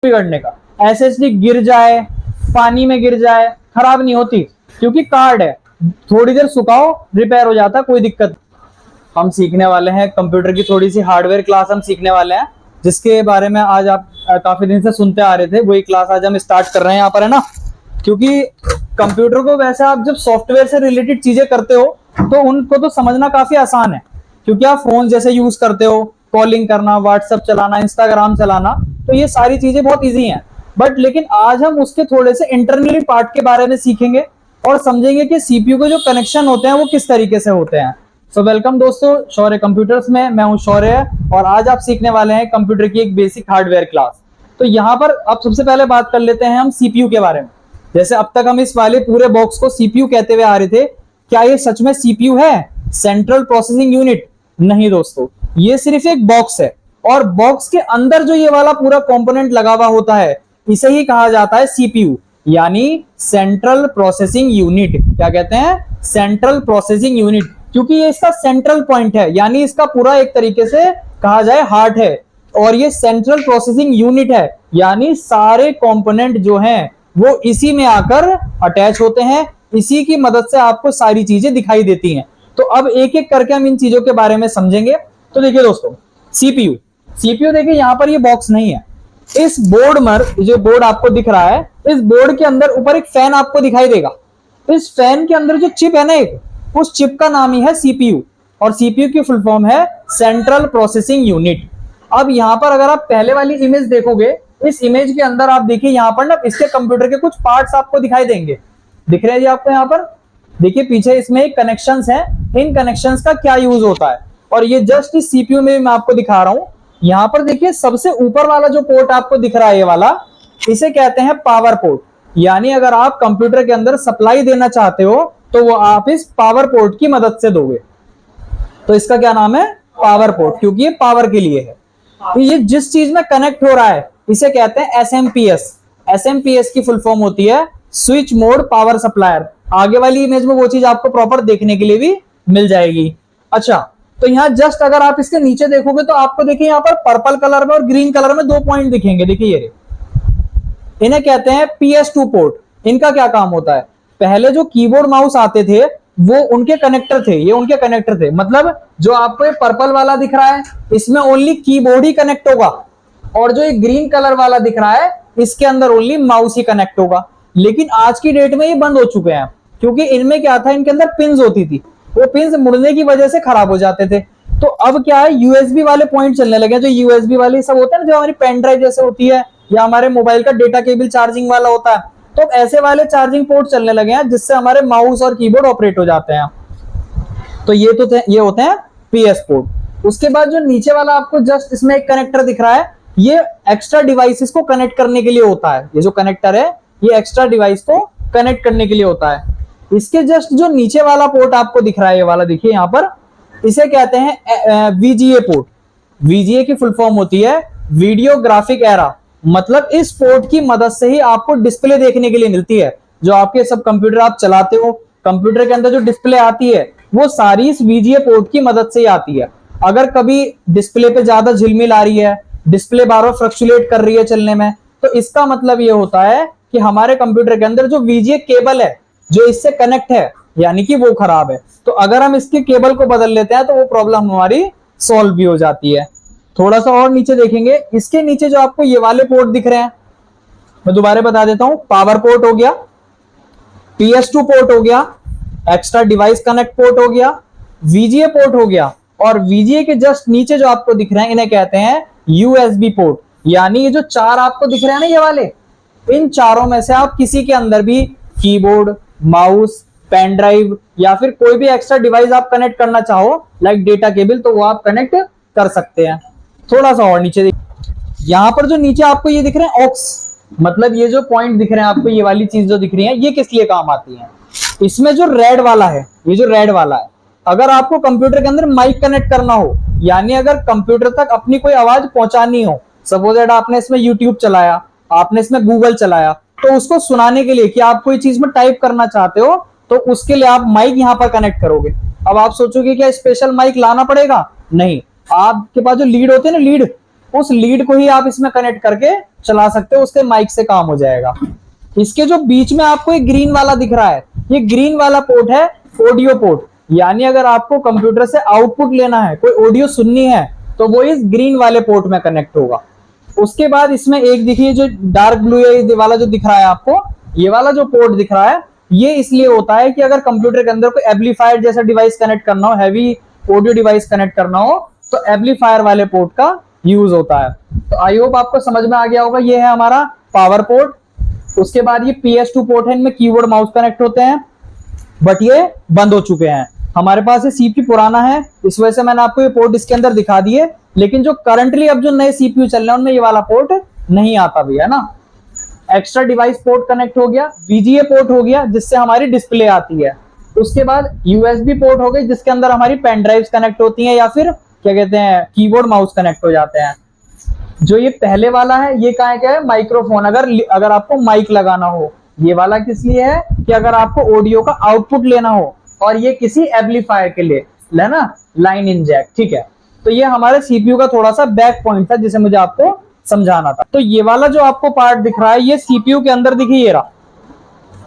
बिगड़ने का। एसएसडी गिर जाए, पानी में गिर जाए, खराब नहीं होती क्योंकि कार्ड है, थोड़ी देर सुखाओ रिपेयर हो जाता, कोई दिक्कत। हम सीखने वाले हैं कंप्यूटर की थोड़ी सी हार्डवेयर क्लास हम सीखने वाले हैं, जिसके बारे में आज आप काफी दिन से सुनते आ रहे थे, वही क्लास आज हम स्टार्ट कर रहे हैं यहाँ पर, है ना। क्योंकि कंप्यूटर को वैसे आप जब सॉफ्टवेयर से रिलेटेड चीजें करते हो तो उनको तो समझना काफी आसान है, क्योंकि आप फोन जैसे यूज करते हो, कॉलिंग करना, व्हाट्सएप चलाना, इंस्टाग्राम चलाना, तो ये सारी चीजें बहुत ईजी हैं। बट लेकिन आज हम उसके थोड़े से इंटरनली पार्ट के बारे में सीखेंगे और समझेंगे कि सीपीयू के जो कनेक्शन होते हैं वो किस तरीके से होते हैं। सो वेलकम दोस्तों, शौर्य कंप्यूटर्स में मैं हूं शौर्य, और आज आप सीखने वाले हैं कंप्यूटर की एक बेसिक हार्डवेयर क्लास। तो यहाँ पर अब सबसे पहले बात कर लेते हैं हम सीपीयू के बारे में। जैसे अब तक हम इस वाले पूरे बॉक्स को सीपीयू कहते हुए आ रहे थे, क्या ये सच में सीपीयू है, सेंट्रल प्रोसेसिंग यूनिट? नहीं दोस्तों, ये सिर्फ एक बॉक्स है, और बॉक्स के अंदर जो ये वाला पूरा कंपोनेंट लगा हुआ होता है इसे ही कहा जाता है सीपीयू, यानी सेंट्रल प्रोसेसिंग यूनिट। क्या कहते हैं? सेंट्रल प्रोसेसिंग यूनिट, क्योंकि ये इसका सेंट्रल पॉइंट है, यानी इसका पूरा एक तरीके से कहा जाए हार्ट है, और ये सेंट्रल प्रोसेसिंग यूनिट है, यानी सारे कंपोनेंट जो हैं वो इसी में आकर अटैच होते हैं, इसी की मदद से आपको सारी चीजें दिखाई देती हैं। तो अब एक एक करके हम इन चीजों के बारे में समझेंगे। तो देखिए दोस्तों, सीपीयू सीपीयू देखिए यहाँ पर ये बॉक्स नहीं है, इस बोर्ड में जो बोर्ड आपको दिख रहा है, इस बोर्ड के अंदर ऊपर एक फैन आपको दिखाई देगा। इस फैन के अंदर जो चिप है ना एक, उस चिप का नाम ही है सीपीयू, और सीपीयू की फुल फॉर्म है सेंट्रल प्रोसेसिंग यूनिट। अब यहाँ पर अगर आप पहले वाली इमेज देखोगे, इस इमेज के अंदर आप देखिए यहाँ पर ना इसके कंप्यूटर के कुछ पार्ट्स आपको दिखाई देंगे, दिख रहे हैं जी आपको यहाँ पर? देखिए पीछे इसमें एक कनेक्शंस हैं, इन कनेक्शंस का क्या यूज होता है, और ये जस्ट इस सीपीयू में मैं आपको दिखा रहा हूं। यहाँ पर देखिए सबसे ऊपर वाला जो पोर्ट आपको दिख रहा है ये वाला, इसे कहते हैं पावर पोर्ट, यानी अगर आप कंप्यूटर के अंदर सप्लाई देना चाहते हो तो वो आप इस पावर पोर्ट की मदद से दोगे। तो इसका क्या नाम है? पावर पोर्ट, क्योंकि ये पावर के लिए है। तो ये जिस चीज में कनेक्ट हो रहा है इसे कहते हैं एसएमपीएस। एसएमपीएस की फुल फॉर्म होती है स्विच मोड पावर सप्लायर। आगे वाली इमेज में वो चीज आपको प्रॉपर देखने के लिए भी मिल जाएगी। अच्छा, तो यहाँ जस्ट अगर आप इसके नीचे देखोगे तो आपको देखिए यहाँ पर पर्पल कलर में और ग्रीन कलर में दो पॉइंट दिखेंगे, देखिए ये, इन्हें कहते हैं PS2 पोर्ट। इनका क्या काम होता है? पहले जो कीबोर्ड माउस आते थे वो उनके कनेक्टर थे, ये उनके कनेक्टर थे, मतलब जो आपको ये पर्पल वाला दिख रहा है इसमें ओनली कीबोर्ड ही कनेक्ट होगा, और जो ये ग्रीन कलर वाला दिख रहा है इसके अंदर ओनली माउस ही कनेक्ट होगा। लेकिन आज की डेट में ये बंद हो चुके हैं, क्योंकि इनमें क्या था, इनके अंदर पिन्स होती थी, वो पिन्स मुड़ने की वजह से खराब हो जाते थे। तो अब क्या है, यूएसबी वाले पॉइंट चलने लगे, जो यूएसबी वाले सब होते हैं ना, जो हमारी पेन ड्राइव जैसे होती है, या हमारे मोबाइल का डेटा केबल चार्जिंग वाला होता है, तो ऐसे वाले चार्जिंग पोर्ट चलने लगे हैं जिससे हमारे माउस और कीबोर्ड ऑपरेट हो जाते हैं। तो ये होते हैं PS पोर्ट। उसके बाद जो नीचे वाला आपको जस्ट इसमें एक कनेक्टर दिख रहा है, ये एक्स्ट्रा डिवाइसेस को कनेक्ट करने के लिए होता है। ये जो कनेक्टर है ये एक्स्ट्रा डिवाइस को कनेक्ट करने के लिए होता है। इसके जस्ट जो नीचे वाला पोर्ट आपको दिख रहा है, ये वाला देखिए यहाँ पर, इसे कहते हैं VGA पोर्ट। VGA की फुल फॉर्म होती है वीडियो ग्राफिक एरा, मतलब इस पोर्ट की मदद से ही आपको डिस्प्ले देखने के लिए मिलती है। जो आपके सब कंप्यूटर आप चलाते हो, कंप्यूटर के अंदर जो डिस्प्ले आती है वो सारी इस VGA पोर्ट की मदद से ही आती है। अगर कभी डिस्प्ले पे ज्यादा झिलमिल आ रही है, डिस्प्ले बार बार फ्लक्चुएट कर रही है चलने में, तो इसका मतलब ये होता है कि हमारे कंप्यूटर के अंदर जो VGA केबल है जो इससे कनेक्ट है, यानी कि वो खराब है। तो अगर हम इसके केबल को बदल लेते हैं तो वो प्रॉब्लम हमारी सॉल्व भी हो जाती है। थोड़ा सा और नीचे देखेंगे, इसके नीचे जो आपको ये वाले पोर्ट दिख रहे हैं, मैं दोबारा बता देता हूं, पावर पोर्ट हो गया, PS2 पोर्ट हो गया, एक्स्ट्रा डिवाइस कनेक्ट पोर्ट हो गया, VGA पोर्ट हो गया, और VGA के जस्ट नीचे जो आपको दिख रहे हैं इन्हें कहते हैं USB पोर्ट। यानी ये जो चार आपको दिख रहे हैं ना ये वाले, इन चारों में से आप किसी के अंदर भी कीबोर्ड, माउस, पेन ड्राइव या फिर कोई भी एक्स्ट्रा डिवाइस आप कनेक्ट करना चाहो, लाइक डेटा केबल, तो वो आप कनेक्ट कर सकते हैं। थोड़ा सा और नीचे यहाँ पर जो नीचे आपको ये दिख रहे हैं ऑक्स, मतलब ये जो पॉइंट दिख रहे हैं आपको, ये वाली चीज जो दिख रही है, ये किस लिए काम आती है? इसमें जो रेड वाला है, ये जो रेड वाला है, अगर आपको कंप्यूटर के अंदर माइक कनेक्ट करना हो, यानी अगर कंप्यूटर तक अपनी कोई आवाज पहुंचानी हो, सपोज दैट आपने इसमें यूट्यूब चलाया, आपने इसमें गूगल चलाया, तो उसको सुनाने के लिए कि आप कोई चीज में टाइप करना चाहते हो, तो उसके लिए आप माइक यहाँ पर कनेक्ट करोगे। अब आप सोचोगे क्या स्पेशल माइक लाना पड़ेगा? नहीं, आपके पास जो लीड होते हैं ना, उस लीड को ही आप इसमें कनेक्ट करके चला सकते हो, उसके माइक से काम हो जाएगा। इसके जो बीच में आपको एक ग्रीन वाला दिख रहा है, ये ग्रीन वाला पोर्ट है ऑडियो पोर्ट, यानी अगर आपको कंप्यूटर से आउटपुट लेना है, कोई ऑडियो सुननी है, तो वो इस ग्रीन वाले पोर्ट में कनेक्ट होगा। उसके बाद इसमें एक देखिए जो डार्क ब्लू है वाला जो दिख रहा है आपको, ये वाला जो पोर्ट दिख रहा है, ये इसलिए होता है कि अगर कंप्यूटर के अंदर कोई एम्पलीफायर जैसा डिवाइस कनेक्ट करना हो, हैवी ऑडियो डिवाइस कनेक्ट करना हो, तो एम्पलीफायर वाले पोर्ट का यूज होता है। तो आई होप आपको समझ में आ गया होगा। ये है हमारा पावर पोर्ट। उसके बाद ये PS2 पोर्ट है, इनमें कीबोर्ड माउस कनेक्ट होते हैं, बट ये बंद हो चुके हैं। हमारे पास ये CPU पुराना है, इस वजह से मैंने आपको ये पोर्ट इसके अंदर दिखा दिए, लेकिन जो करंटली अब जो नए CPU चल रहे हैं उनमें ये वाला पोर्ट नहीं आता भी, है ना। एक्स्ट्रा डिवाइस पोर्ट कनेक्ट हो गया, VGA पोर्ट हो गया जिससे हमारी डिस्प्ले आती है। उसके बाद USB पोर्ट हो गई जिसके अंदर हमारी पेन ड्राइव्स कनेक्ट होती हैं, या फिर क्या कहते हैं कीबोर्ड माउस कनेक्ट हो जाते हैं। जो ये पहले वाला है ये क्या है, माइक्रोफोन, अगर आपको माइक लगाना हो। ये वाला किस लिए है कि अगर आपको ऑडियो का आउटपुट लेना हो, और ये किसी एम्पलीफायर के लिए, है ना, लाइन इन जैक, ठीक है। तो ये हमारे CPU का थोड़ा सा बैक पॉइंट था जिसे मुझे आपको समझाना था। तो ये वाला जो आपको पार्ट दिख रहा है, ये CPU के अंदर दिखिए, ये रहा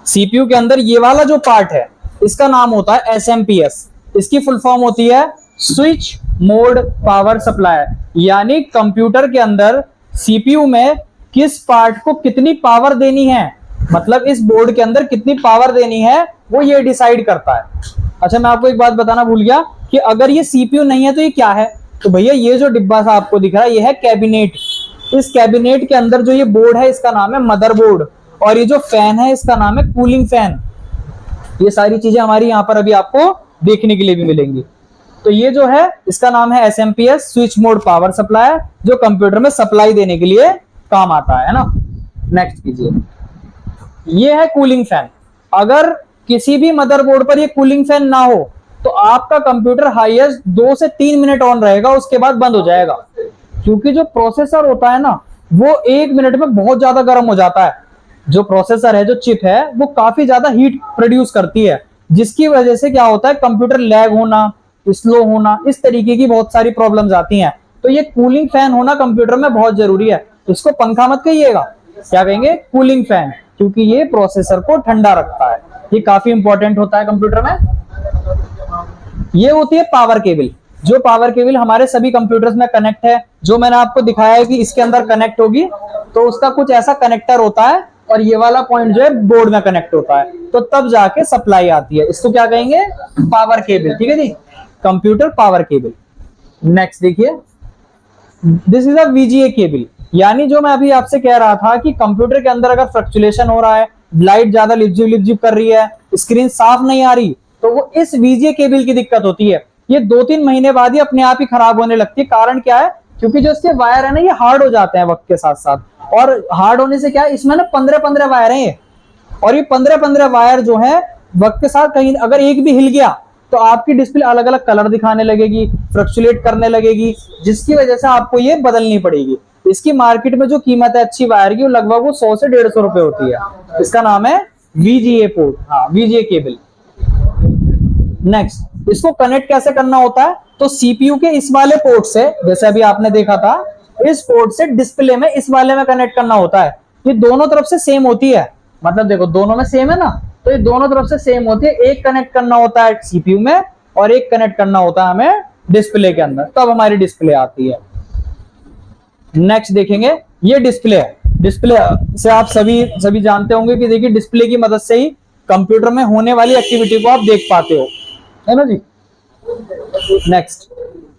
CPU के अंदर ये वाला जो पार्ट है, इसका नाम होता है SMPS। इसकी फुल फॉर्म होती है स्विच मोड पावर सप्लाई, यानी कंप्यूटर के अंदर CPU में किस पार्ट को कितनी पावर देनी है, मतलब इस बोर्ड के अंदर कितनी पावर देनी है, वो ये डिसाइड करता है। अच्छा, मैं आपको एक बात बताना भूल गया कि अगर ये CPU नहीं है तो ये क्या है, तो भैया ये जो डिब्बा सा आपको दिख रहा है, ये है कैबिनेट। इस कैबिनेट के अंदर जो ये बोर्ड है इसका नाम है मदरबोर्ड, और ये जो फैन है इसका नाम है कूलिंग फैन। ये सारी चीजें हमारी यहाँ पर अभी आपको देखने के लिए भी मिलेंगी। तो ये जो है इसका नाम है SMPS, switch mode power supply, जो कंप्यूटर में सप्लाई देने के लिए काम आता है ना। नेक्स्ट कीजिए, ये है कूलिंग फैन। अगर किसी भी मदरबोर्ड पर ये कूलिंग फैन ना हो तो आपका कंप्यूटर हाईएस्ट 2 से 3 मिनट ऑन रहेगा, उसके बाद बंद हो जाएगा, क्योंकि जो प्रोसेसर होता है ना वो 1 मिनट में बहुत ज्यादा गर्म हो जाता है। जो प्रोसेसर है, जो चिप है, वो काफी ज्यादा हीट प्रोड्यूस करती है, जिसकी वजह से क्या होता है, कंप्यूटर लैग होना, स्लो होना, इस तरीके की बहुत सारी प्रॉब्लम्स आती हैं। तो ये कूलिंग फैन होना कंप्यूटर में बहुत जरूरी है। इसको पंखा मत कहिएगा, क्या कहेंगे, कूलिंग फैन, क्योंकि ये प्रोसेसर को ठंडा रखता है। ये काफी इंपॉर्टेंट होता है कंप्यूटर में। ये होती है पावर केबल। जो पावर केबल हमारे सभी कंप्यूटर्स में कनेक्ट है, जो मैंने आपको दिखाया है कि इसके अंदर कनेक्ट होगी, तो उसका कुछ ऐसा कनेक्टर होता है, और ये वाला पॉइंट जो है बोर्ड में कनेक्ट होता है, तो तब जाके सप्लाई आती है। इसको क्या कहेंगे, पावर केबल, ठीक है जी, कंप्यूटर पावर केबल। नेक्स्ट देखिए, this is a VGA cable, यानी जो मैं अभी आपसे कह रहा था कि कंप्यूटर के अंदर अगर फ्लक्चुएशन हो रहा है, लाइट ज्यादा लिपजिप कर रही है, स्क्रीन साफ नहीं आ रही, तो वो इस VGA केबल की दिक्कत होती है। ये 2-3 महीने बाद ही अपने आप ही खराब होने लगती है। कारण क्या है, क्योंकि जो इसके वायर है ना, ये हार्ड हो जाते हैं वक्त के साथ साथ, और हार्ड होने से क्या है, इसमें ना 15-15 वायर हैं, और ये 15-15 वायर जो है वक्त के साथ कहीं अगर एक भी हिल गया तो आपकी डिस्प्ले अलग अलग कलर दिखाने लगेगी, फ्लक्चुएट करने लगेगी, जिसकी वजह से आपको ये बदलनी पड़ेगी। इसकी मार्केट में जो कीमत है अच्छी वायर की, वो लगभग 100 से 150 रुपए होती है। इसका नाम है VGA पोर्ट, हाँ, VGA केबल। नेक्स्ट, इसको कनेक्ट कैसे करना होता है, तो CPU के इस वाले पोर्ट से, जैसे अभी आपने देखा था, इस पोर्ट से डिस्प्ले में इस वाले में कनेक्ट करना होता है। ये दोनों तरफ से सेम होती है, मतलब देखो दोनों में सेम है ना, तो ये दोनों तरफ से सेम होती है। एक कनेक्ट करना होता है CPU में, और एक कनेक्ट करना होता है हमें डिस्प्ले के अंदर, तब हमारी डिस्प्ले आती है। नेक्स्ट देखेंगे, ये डिस्प्ले है। डिस्प्ले से आप सभी जानते होंगे कि देखिए डिस्प्ले की मदद से ही कंप्यूटर में होने वाली एक्टिविटी को आप देख पाते हो, है ना जी। Next,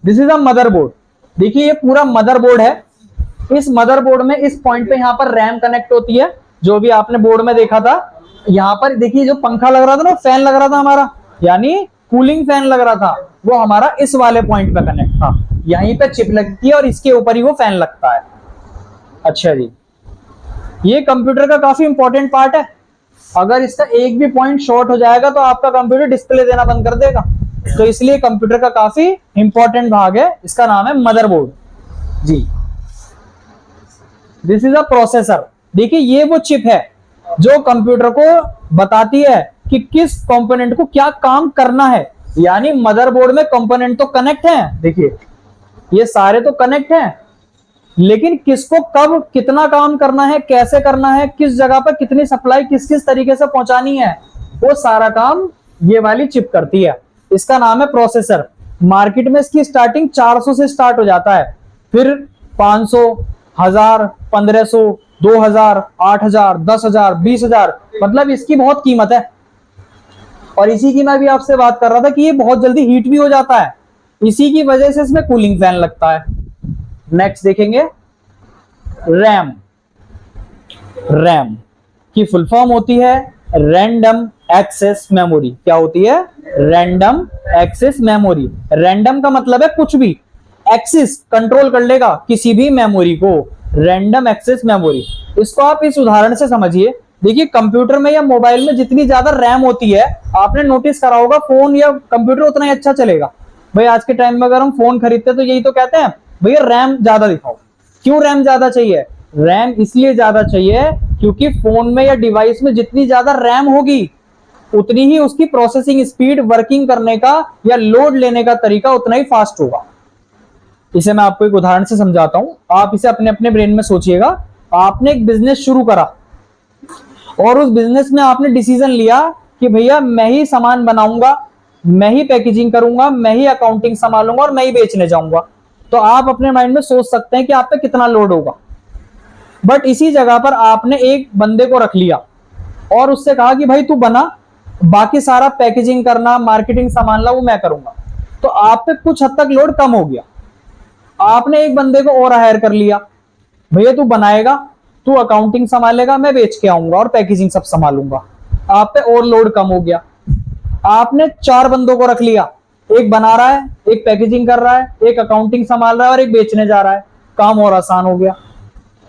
this is a motherboard. देखिए ये पूरा मदरबोर्ड है। इस मदरबोर्ड में इस पॉइंट पे यहाँ पर रैम कनेक्ट होती है, जो भी आपने बोर्ड में देखा था। यहाँ पर देखिए जो पंखा लग रहा था ना, फैन लग रहा था हमारा, यानी कूलिंग फैन लग रहा था, वो हमारा इस वाले पॉइंट पे कनेक्ट था। यहीं पे चिप लगती है और इसके ऊपर ही वो फैन लगता है। अच्छा जी, ये कंप्यूटर का काफी इंपॉर्टेंट पार्ट है। अगर इसका एक भी पॉइंट शॉर्ट हो जाएगा तो आपका कंप्यूटर डिस्प्ले देना बंद कर देगा, तो इसलिए कंप्यूटर का काफी इंपॉर्टेंट भाग है। इसका नाम है मदरबोर्ड जी। This is a processor. देखिए ये वो चिप है जो कंप्यूटर को बताती है कि किस कंपोनेंट को क्या काम करना है। यानी मदरबोर्ड में कंपोनेंट तो कनेक्ट हैं, देखिए ये सारे तो कनेक्ट हैं, लेकिन किसको कब कितना काम करना है, कैसे करना है, किस जगह पर कितनी सप्लाई किस किस तरीके से पहुंचानी है, वो सारा काम ये वाली चिप करती है। इसका नाम है प्रोसेसर। मार्केट में इसकी स्टार्टिंग 400 से स्टार्ट हो जाता है, फिर 500, 1000, 1500, 2000, 8000, 10,000, 20,000, मतलब इसकी बहुत कीमत है। और इसी की मैं भी आपसे बात कर रहा था कि ये बहुत जल्दी हीट भी हो जाता है, इसी की वजह से इसमें कूलिंग फैन लगता है। नेक्स्ट देखेंगे रैम। रैम की फुल फॉर्म होती है रैंडम एक्सेस मेमोरी। क्या होती है? Random access memory. रैंडम का मतलब है कुछ भी, एक्सेस कंट्रोल कर लेगा किसी भी मेमोरी को, रैंडम एक्सेस मेमोरी। इसको आप इस उदाहरण से समझिए। देखिए कंप्यूटर में या मोबाइल में जितनी ज्यादा रैम होती है, आपने नोटिस करा होगा फोन या कंप्यूटर उतना ही अच्छा चलेगा। भाई आज के टाइम में अगर हम फोन खरीदते हैं तो यही तो कहते हैं भैया रैम ज्यादा दिखाओ। क्यों रैम ज्यादा चाहिए? रैम इसलिए ज्यादा चाहिए क्योंकि फोन में या डिवाइस में जितनी ज्यादा रैम होगी उतनी ही उसकी प्रोसेसिंग स्पीड, वर्किंग करने का या लोड लेने का तरीका उतना ही फास्ट होगा। इसे मैं आपको एक उदाहरण से समझाता हूं, आप इसे अपने अपने ब्रेन में सोचिएगा। आपने एक बिजनेस शुरू करा और उस बिजनेस में आपने डिसीजन लिया कि भैया मैं ही सामान बनाऊंगा, मैं ही पैकेजिंग करूंगा, मैं ही अकाउंटिंग संभालूंगा और मैं ही बेचने जाऊंगा। तो आप अपने माइंड में सोच सकते हैं कि आप पे कितना लोड होगा। बट इसी जगह पर आपने एक बंदे को रख लिया और उससे कहा कि भाई तू बना, बाकी सारा पैकेजिंग करना, मार्केटिंग संभालना वो मैं करूंगा। तो आप पे कुछ हद तक लोड कम हो गया। आपने एक बंदे को और हायर कर लिया, भैया तू बनाएगा, तू अकाउंटिंग संभालेगा, मैं बेच के आऊंगा और पैकेजिंग सब संभालूंगा। आप पे और लोड कम हो गया। आपने 4 बंदों को रख लिया, एक बना रहा है, एक पैकेजिंग कर रहा है, एक अकाउंटिंग संभाल रहा है और एक बेचने जा रहा है। काम और आसान हो गया।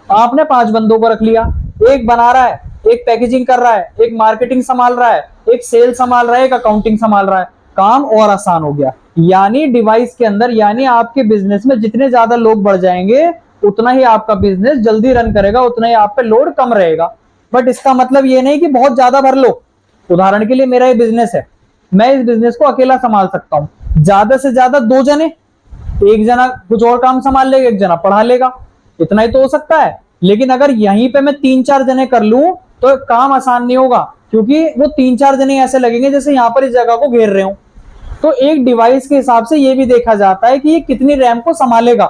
आपने 5 बंदों को रख लिया, एक बना रहा है, एक पैकेजिंग कर रहा है, एक मार्केटिंग संभाल रहा है, एक सेल संभाल रहा है, एक अकाउंटिंग संभाल रहा है। काम और आसान हो गया। यानी डिवाइस के अंदर, यानी आपके बिजनेस में जितने ज्यादा लोग बढ़ जाएंगे उतना ही आपका बिजनेस जल्दी रन करेगा, उतना ही आप पे लोड कम रहेगा। बट इसका मतलब ये नहीं कि बहुत ज्यादा भर लो। उदाहरण के लिए मेरा ये बिजनेस है, मैं इस बिजनेस को अकेला संभाल सकता हूं, ज्यादा से ज्यादा 2 जने, एक जना कुछ और काम संभाल लेगा, एक जना पढ़ा लेगा, इतना ही तो हो सकता है। लेकिन अगर यहीं पे मैं 3-4 जने कर लूं तो काम आसान नहीं होगा, क्योंकि वो 3-4 जने ऐसे लगेंगे जैसे यहां पर इस जगह को घेर रहे हो। तो एक डिवाइस के हिसाब से ये भी देखा जाता है कि ये कितनी रैम को संभालेगा।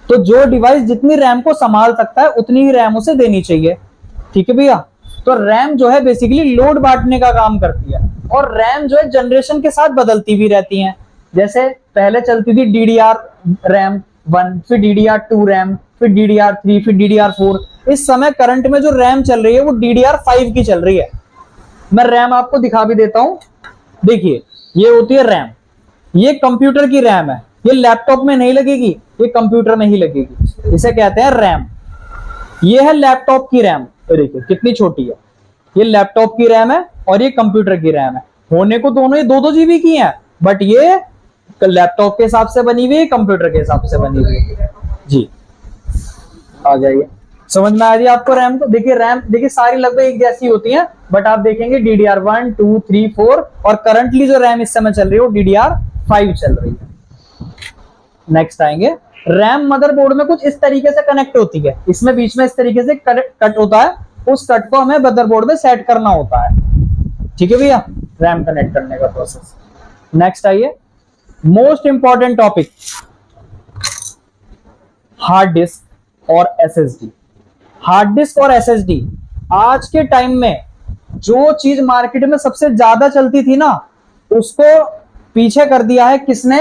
तो जो डिवाइस जितनी रैम को संभाल सकता है उतनी ही रैम उसे देनी चाहिए। ठीक है भैया? तो रैम जो है बेसिकली लोड बांटने का काम करती है। और रैम जो है जनरेशन के साथ बदलती भी रहती है। जैसे पहले चलती थी DDR रैम 1, फिर DDR2 रैम, फिर DDR3, फिर DDR4। इस समय करंट में जो रैम चल रही है वो DDR5 की चल रही है। मैं रैम आपको दिखा भी देता हूं। देखिए ये होती है रैम, ये कंप्यूटर की रैम है, ये लैपटॉप में नहीं लगेगी, ये कंप्यूटर में ही लगेगी। इसे कहते हैं रैम। ये है लैपटॉप की रैम, देखिए कितनी छोटी है। ये लैपटॉप की रैम है और ये कंप्यूटर की रैम है। होने को दोनों ही 2-2 GB की हैं, बट ये लैपटॉप के हिसाब से बनी हुई है, कंप्यूटर के हिसाब से बनी हुई है। जी आ जाइए, समझ में आ रही है आपको रैम? तो देखिए रैम, देखिए सारी लगभग एक जैसी होती हैं, बट आप देखेंगे DDR1, 2, 3, 4 और करंटली जो रैम इस समय चल रही है वो DDR5 चल रही है। नेक्स्ट आएंगे, रैम मदरबोर्ड में कुछ इस तरीके से कनेक्ट होती है। इसमें बीच में इस तरीके से कट होता है, उस कट को हमें मदरबोर्ड में सेट करना होता है। ठीक है भैया? रैम कनेक्ट करने का प्रोसेस। नेक्स्ट आइए, most important topic, hard disk और SSD। हार्ड डिस्क और SSD आज के टाइम में जो चीज मार्केट में सबसे ज्यादा चलती थी ना, उसको पीछे कर दिया है किसने?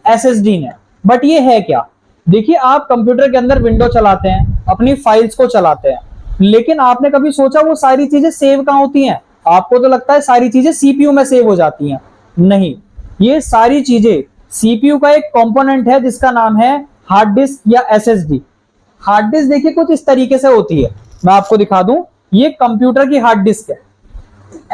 SSD ने। बट ये है क्या? देखिए आप कंप्यूटर के अंदर विंडो चलाते हैं, अपनी फाइल्स को चलाते हैं, लेकिन आपने कभी सोचा वो सारी चीजें सेव कहां होती हैं? आपको तो लगता है सारी चीजें CPU में सेव हो जाती हैं। नहीं, ये सारी चीजें CPU का एक कंपोनेंट है जिसका नाम है हार्ड डिस्क या SSD। हार्ड डिस्क देखिए कुछ इस तरीके से होती है, मैं आपको दिखा दूं। ये कंप्यूटर की हार्ड डिस्क है।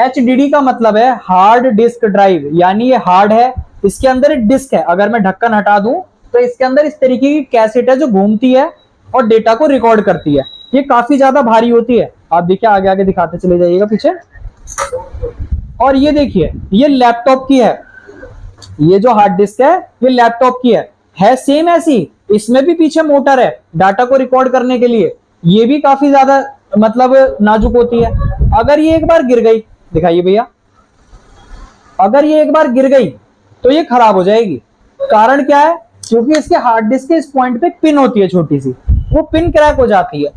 HDD का मतलब है हार्ड डिस्क ड्राइव, यानी ये हार्ड है, इसके अंदर एक डिस्क है। अगर मैं ढक्कन हटा दूं तो इसके अंदर इस तरीके की कैसेट है जो घूमती है और डेटा को रिकॉर्ड करती है। ये काफी ज्यादा भारी होती है। आप देखिए आगे आगे दिखाते चले जाइएगा पीछे। और ये देखिए ये लैपटॉप की है, ये जो हार्ड डिस्क है ये लैपटॉप की है सेम ऐसी। इसमें भी पीछे मोटर है डाटा को रिकॉर्ड करने के लिए, ये भी काफी ज्यादा मतलब नाजुक होती है। अगर ये एक बार गिर गई, दिखाइए भैया, अगर ये एक बार गिर गई तो ये खराब हो जाएगी। कारण क्या है? क्योंकि इसके हार्ड डिस्क के इस पॉइंट पे पिन होती है छोटी सी, वो पिन क्रैक हो जाती है,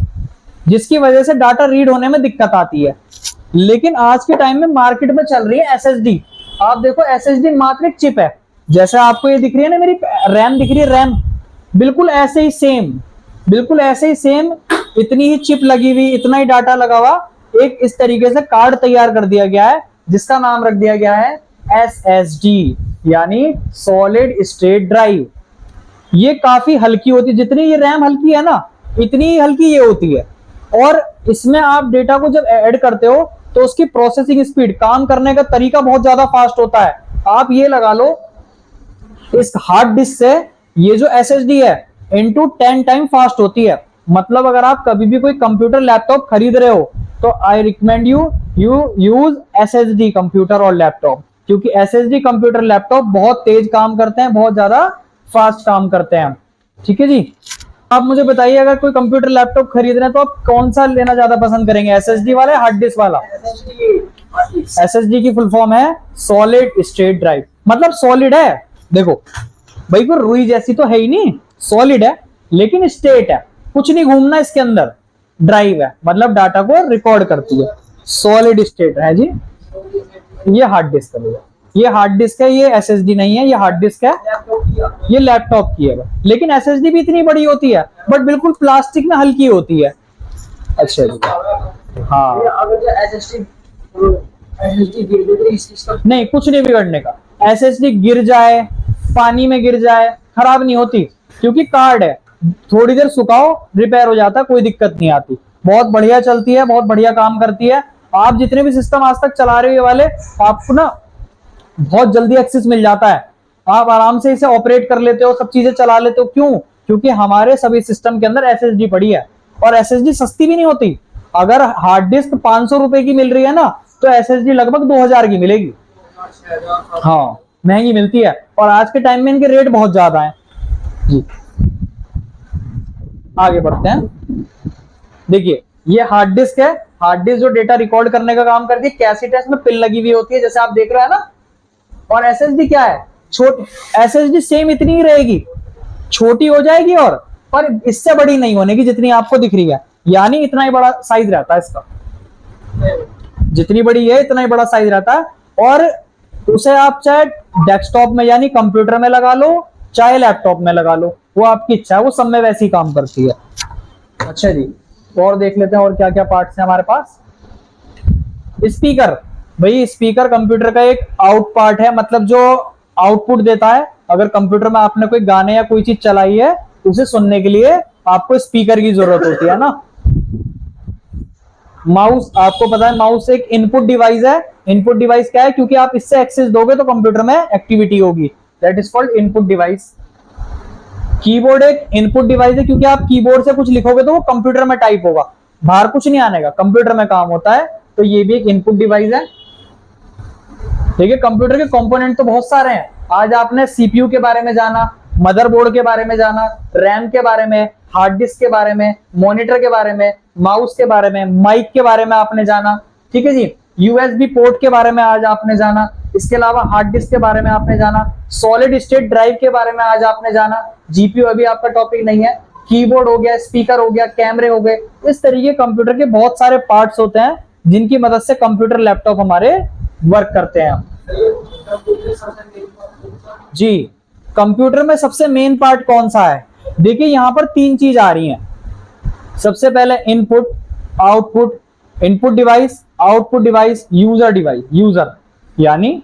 जिसकी वजह से डाटा रीड होने में दिक्कत आती है। लेकिन आज के टाइम में मार्केट में चल रही है एसएसडी। आप देखो एसएसडी मात्र एक चिप है, जैसे आपको ये दिख रही है ना, मेरी रैम दिख रही है, रैम बिल्कुल ऐसे ही सेम, बिल्कुल ऐसे ही सेम, इतनी ही चिप लगी हुई, इतना ही डाटा लगा हुआ, एक इस तरीके से कार्ड तैयार कर दिया गया है जिसका नाम रख दिया गया है एसएसडी, यानी सॉलिड स्टेट ड्राइव। ये काफी हल्की होती है, जितनी ये रैम हल्की है ना, इतनी ही हल्की ये होती है। और इसमें आप डेटा को जब ऐड करते हो तो उसकी प्रोसेसिंग स्पीड, काम करने का तरीका बहुत ज्यादा फास्ट होता है। आप ये लगा लो, इस हार्ड डिस्क से ये जो एसएसडी है इनटू 10 टाइम फास्ट होती है। मतलब अगर आप कभी भी कोई कंप्यूटर लैपटॉप खरीद रहे हो तो I recommend you use SSD computer और लैपटॉप, क्योंकि एसएसडी कंप्यूटर लैपटॉप बहुत तेज काम करते हैं, बहुत ज्यादा फास्ट काम करते हैं। ठीक है जी, आप मुझे बताइए अगर कोई कंप्यूटर लैपटॉप खरीद रहे हैं तो आप कौन सा लेना ज्यादा पसंद करेंगे, एसएसडी वाला या हार्ड डिस्क वाला? एसएसडी की फुल फॉर्म है सॉलिड स्टेट ड्राइव, मतलब सॉलिड है। देखो भाई, को रुई जैसी तो है ही नहीं, सॉलिड है लेकिन स्टेट है, कुछ नहीं घूमना इसके अंदर। ड्राइव है मतलब डाटा को रिकॉर्ड करती है, सॉलिड स्टेट है जी। ये हार्ड डिस्क है, ये हार्ड डिस्क है, ये एसएसडी नहीं है, ये हार्ड डिस्क है, ये लैपटॉप की है। लेकिन एसएसडी भी इतनी बड़ी होती है बट बिल्कुल प्लास्टिक में हल्की होती है। अच्छा जी, हाँ, नहीं कुछ नहीं बिगड़ने का। एसएसडी गिर जाए, पानी में गिर जाए, खराब नहीं होती, क्योंकि कार्ड है, थोड़ी देर सुखाओ रिपेयर हो जाता है, कोई दिक्कत नहीं आती, बहुत बढ़िया चलती है, बहुत बढ़िया काम करती है। आप जितने भी सिस्टम आज तक चला रहे हो ये वाले, आपको ना बहुत जल्दी एक्सेस मिल जाता है, आप आराम से इसे ऑपरेट कर लेते हो, सब चीजें चला लेते हो। क्यों? क्योंकि हमारे सभी सिस्टम के अंदर एसएसडी पड़ी है, और एसएसडी सस्ती भी नहीं होती। अगर हार्ड डिस्क 500 रुपए की मिल रही है ना, तो एसएसडी लगभग 2000 की मिलेगी। हाँ, महंगी मिलती है, और आज के टाइम में इनके रेट बहुत ज्यादा हैं जी। आगे बढ़ते हैं। देखिए ये हार्ड डिस्क है, हार्ड डिस्क जो डेटा रिकॉर्ड करने का काम करती है, कैसेट है, इसमें पिन लगी हुई होती है जैसे आप देख रहे हैं ना। और एसएसडी क्या है? एसएसडी सेम इतनी ही रहेगी, छोटी हो जाएगी और पर इससे बड़ी नहीं होने की जितनी आपको दिख रही है, यानी इतना ही बड़ा साइज रहता है इसका, जितनी बड़ी है इतना ही बड़ा साइज रहता है। और उसे आप चाहे डेस्कटॉप में यानी कंप्यूटर में लगा लो, चाहे लैपटॉप में लगा लो, वो आपकी इच्छा है, वो सब में वैसी काम करती है। अच्छा जी, और देख लेते हैं और क्या क्या पार्ट्स हैं हमारे पास। स्पीकर, भाई स्पीकर कंप्यूटर का एक आउट पार्ट है, मतलब जो आउटपुट देता है। अगर कंप्यूटर में आपने कोई गाने या कोई चीज चलाई है, उसे सुनने के लिए आपको स्पीकर की जरूरत होती है ना। माउस, आपको पता है माउस एक इनपुट डिवाइस है। इनपुट डिवाइस क्या है? क्योंकि आप इससे एक्सेस दोगे तो कंप्यूटर में एक्टिविटी होगी, that is called input device. Keyboard एक इनपुट डिवाइस है, क्योंकि आप कीबोर्ड से कुछ लिखोगे तो वो कंप्यूटर में टाइप होगा, बाहर कुछ नहीं आने का, कंप्यूटर में काम होता है, तो ये भी एक इनपुट डिवाइस है। देखिए कंप्यूटर के कंपोनेंट तो बहुत सारे हैं। आज आपने सीपीयू के बारे में जाना, मदरबोर्ड के बारे में जाना, रैम के बारे में, हार्ड डिस्क के बारे में, मॉनिटर के बारे में, माउस के बारे में, माइक के बारे में आपने जाना, ठीक है जी। यूएसबी पोर्ट के बारे में आज आपने जाना, इसके अलावा हार्ड डिस्क के बारे में आपने जाना, सॉलिड स्टेट ड्राइव के बारे में आज आपने जाना। जीपीयू अभी आपका टॉपिक नहीं है। कीबोर्ड हो गया, स्पीकर हो गया, कैमरे हो गए, इस तरीके कंप्यूटर के बहुत सारे पार्ट्स होते हैं जिनकी मदद से कंप्यूटर लैपटॉप हमारे वर्क करते हैं जी। कंप्यूटर में सबसे मेन पार्ट कौन सा है? देखिए यहां पर 3 चीज आ रही हैं। सबसे पहले input, output, input device, output device, user device. User यानी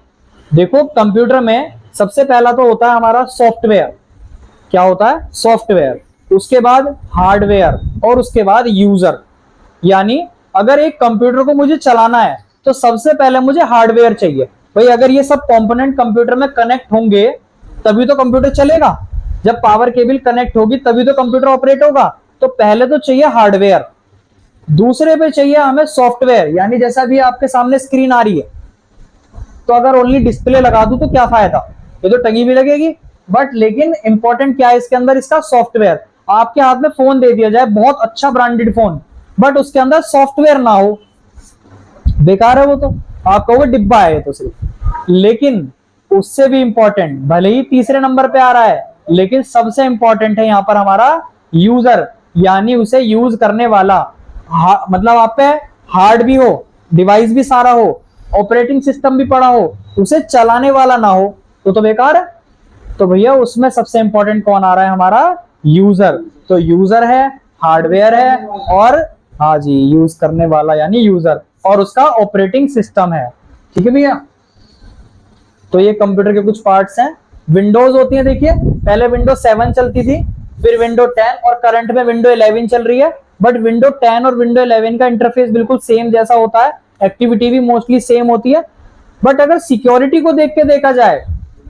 देखो कंप्यूटर में सबसे पहला तो होता है हमारा सॉफ्टवेयर। क्या होता है? सॉफ्टवेयर। उसके बाद हार्डवेयर और उसके बाद यूजर। यानी अगर एक कंप्यूटर को मुझे चलाना है तो सबसे पहले मुझे हार्डवेयर चाहिए। भाई अगर ये सब कंपोनेंट कंप्यूटर में कनेक्ट होंगे तभी तो कंप्यूटर चलेगा। जब पावर केबल कनेक्ट होगी तभी तो कंप्यूटर ऑपरेट होगा। तो पहले तो चाहिए हार्डवेयर, दूसरे पे चाहिए हमें सॉफ्टवेयर। यानी जैसा भी आपके सामने स्क्रीन आ रही है, तो अगर ओनली डिस्प्ले लगा दूं तो क्या फायदा, ये तो टंगी भी लगेगी, बट लेकिन इंपॉर्टेंट क्या है इसके अंदर, इसका सॉफ्टवेयर। आपके हाथ में फोन दे दिया जाए, बहुत अच्छा ब्रांडेड फोन, बट उसके अंदर सॉफ्टवेयर ना हो, बेकार है वो तो, आप कहोगे डिब्बा है तो सिर्फ। लेकिन उससे भी इंपॉर्टेंट, भले ही तीसरे नंबर पे आ रहा है, लेकिन सबसे इंपॉर्टेंट है यहाँ पर हमारा यूजर, यानी उसे यूज करने वाला। मतलब आप पे हार्ड भी हो, डिवाइस भी सारा हो, ऑपरेटिंग सिस्टम भी पड़ा हो, उसे चलाने वाला ना हो तो बेकार है। तो भैया उसमें सबसे इंपॉर्टेंट कौन आ रहा है, हमारा यूजर। तो यूजर है, हार्डवेयर है, और हाँ जी यूज करने वाला यानी यूजर, और उसका ऑपरेटिंग सिस्टम है। ठीक है भैया, तो ये कंप्यूटर के कुछ पार्ट्स हैं। विंडोज होती है, देखिए पहले विंडो 7 चलती थी, फिर विंडो 10, और करंट में विंडो 11 चल रही है। बट विंडो 10 और विंडो 11 का इंटरफेस बिल्कुल सेम जैसा होता है, एक्टिविटी भी मोस्टली सेम होती है। बट अगर सिक्योरिटी को देख के देखा जाए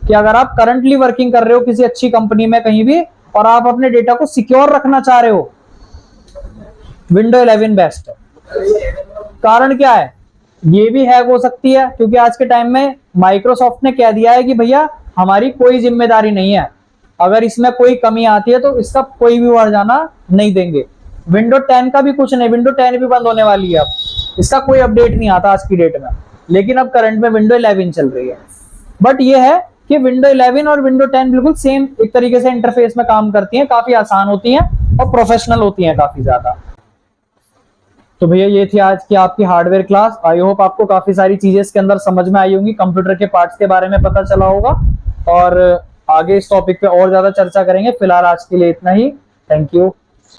कि अगर आप करंटली वर्किंग कर रहे हो किसी अच्छी कंपनी में कहीं भी, और आप अपने डेटा को सिक्योर रखना चाह रहे हो, विंडो 11 बेस्ट है। कारण क्या है, ये भी हैक हो सकती है, क्योंकि आज के टाइम में माइक्रोसॉफ्ट ने कह दिया है कि भैया हमारी कोई जिम्मेदारी नहीं है, अगर इसमें कोई कमी आती है तो इसका कोई भी बढ़ जाना नहीं देंगे। विंडो 10 का भी कुछ नहीं, विंडो 10 भी बंद होने वाली है अब, इसका कोई अपडेट नहीं आता आज की डेट में, लेकिन अब करंट में विंडो 11 चल रही है। बट ये है कि विंडो 11 और विंडो 10 बिल्कुल सेम एक तरीके से इंटरफेस में काम करती हैं, काफी आसान होती हैं और प्रोफेशनल होती हैं काफी ज्यादा। तो भैया ये थी आज की आपकी हार्डवेयर क्लास। आई होप आपको काफी सारी चीजें इसके अंदर समझ में आई होंगी, कंप्यूटर के पार्ट्स के बारे में पता चला होगा, और आगे इस टॉपिक पे और ज्यादा चर्चा करेंगे। फिलहाल आज के लिए इतना ही, थैंक यू।